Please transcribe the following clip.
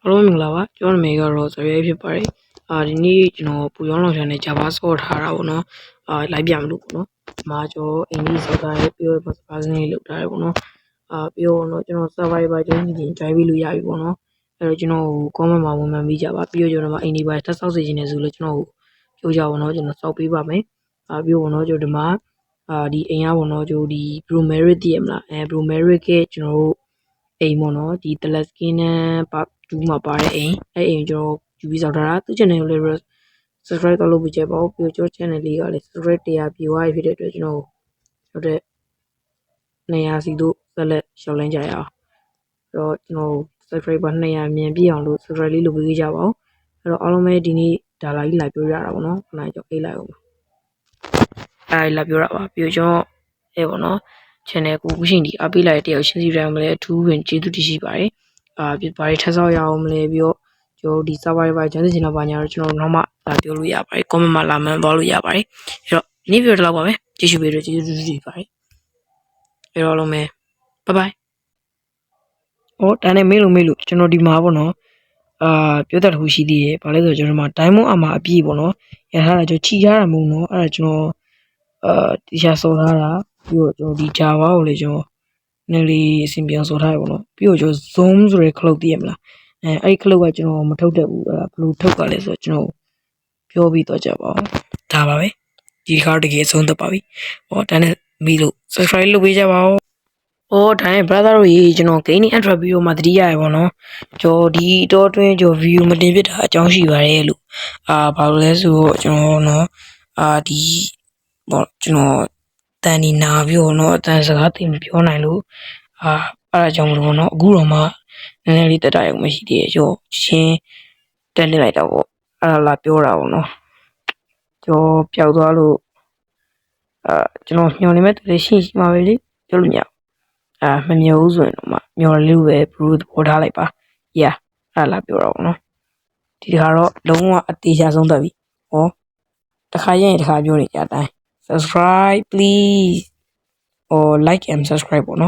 အားလုံးမင်္ဂလာပါကျွန်တော်နာမည်ကတော့ဇော်ရဲဖြစ်ပါတယ်ဒီနေ့ကျွန်တော်ပူရောင်းလောင်ချာနဲ့ Java ဆော့ထားတာပေါ့နော်လိုက်ပြမလို့ပေါ့နော်ဒီမှာကျွန်တော်အင်္ဂလိပ်ဆော့ထားရဲ့ပြီးတော့ personal လေးလုပ်ထားတယ်ပေါ့နော်ပြီးတော့ကျွန်တော် survivor ကျွန်တော်ညီ join ပြီးလို့ရပြီပေါ့နော်အဲ့တော့ကျွန်တော် comment မှာဝင်မှန်ပြီးကြပါပြီးတော့ကျွန်တော်အင်ဒီပါတက်ဆောက်စေခြင်းနဲ့ဆိုလို့ကျွန်တော်ပြောကြပါတော့ကျွန်တော်ဆောက်ပေးပါမယ်ပြီးတော့ကျွန်တော်ဒီမှာဒီအိမ်ကပေါ့နော်ကျွန်တော်ဒီ Blue Merit တည်ရမလားBlue Merit ကကျွန်တော်အိမ်ပေါ့နော်ဒီ Teleskin နဲ့တူးမှာပါတဲ့အိမ်အဲ့အိမ်ကျွန်တော်ယူပြီးစောက်ထားတာသူ channel ကိုလည်း subscribe တော့လုပ်ပြီးကြပါဦးပြီးတော့ကျွန်တော် channel လေးကလည်း subscribe 100ပြည့်သွားပြီဖြစ်တဲ့အတွက်ကျွန်တော်ဟုတ်တဲ့200စီတို့ဆက်လက်ရှောက်လန်းကြရအောင်အဲ့တော့ကျွန်တော် subscriber 200မြန်ပြည့်အောင်လို့ subscribe လေးလုပ်ပေးကြပါဦးအဲ့တော့အားလုံးပဲဒီနေ့ဒါလာကြီးလာပြောရတာပေါ့နော်ခဏကြောက်အေးလိုက်အောင်အဲ့လာပြောရပါပြီးတော့ကျွန်တော်အဲ့ပေါ့နော် channel ကိုခုချိန်ဒီအပေးလိုက်တဲ့တယောက်ရှင်းစီတိုင်းမလဲအထူးဝင်ကျေးဇူးတင်ရှိပါတယ်ပြဘာတွေထပ်ဆောက်ရအောင်မလဲပြီးတော့ကျွန်တော်ဒီ survivor ကျန်းစီချင်တာပါညာတော့ကျွန်တော်နောက်မှလာပြောလို့ရပါတယ် comment မှာလာမှန်းသွားလို့ရပါတယ်အဲ့တော့ဒီဗီဒီယိုတော့ပါပဲကြည့်ရှုပေးလို့ကျေးဇူးတင်ပါတယ်အဲ့တော့လုံးမယ် bye bye ဟောတန်းနေမေးလို့ကျွန်တော်ဒီမှာပေါ့နော်ပြောတတ်လို့ရှိသေးတယ်ဘာလဲဆိုတော့ကျွန်တော်မှာ diamond အမှာအပြည့်ပေါ့နော်ရထားတာကျွန်တော်ချီထားတာမဟုတ်နော်အဲ့ဒါကျွန်တော်တီရှာဆော်ထားတာပြီးတော့ကျွန်တော်ဒီ Java ကိုလည်းကျွန်တော်နည်းလေးအဆင်ပြေအောင်ဆော်ထားရပါတော့ပြီးတော့ကျွန်တော် zoom ဆိုတဲ့ cloud သိရမလားအဲ့ဒီ cloud ကကျွန်တော်မထုတ်တတ်ဘူးအဲ့ဒါဘယ်လိုထုတ်ကြလဲဆိုတော့ကျွန်တော်ပြောပြီးတော့ကြပါအောင်ဒါပါပဲဒီခါတကယ်ဆုံးသက်ပါပြီဟောတန်းနဲ့ပြီးလို့ subscribe လုပ်ပေးကြပါဦးဟောဒါနဲ့ brother တို့ရေကျွန်တော် gaming intro video မှာတတိယရပါတော့ကျွန်တော်ဒီတော့တွင်းကျွန်တော် view မတင်ဖြစ်တာအကြောင်းရှိပါတယ်လို့ဘာလို့လဲဆိုတော့ကျွန်တော်နော်ဒီပေါ့ကျွန်တော်တန်ဒီနာပြီးတော့နော်အတန်စကားသိမပြောနိုင်လို့အဲ့ဒါကြောင့်မလို့နော်အခုတော့မှနည်းနည်းလေးတက်တာရုံမရှိသေးရဲ့ကျွန်တော်ချင်းတက်လစ်လိုက်တာပေါ့အဲ့ဒါလာပြောတာပေါ့နော်ကျွန်တော်ပျောက်သွားလို့ကျွန်တော်ညှော်နေမဲ့တူလေးရှိမှာပဲလေပြောလို့မရမမျောဘူးဆိုရင်တော့မှမျော်လေးပဲဘလူးသဘောထားလိုက်ပါ yeah အဲ့ဒါလာပြောတာပေါ့နော်ဒီတခါတော့လုံးဝအသေးချာဆုံးတက်ပြီဟောတခါရင်တခါပြောနေကြအတိုင်း subscribe please or like and subscribe ပေါ့နော်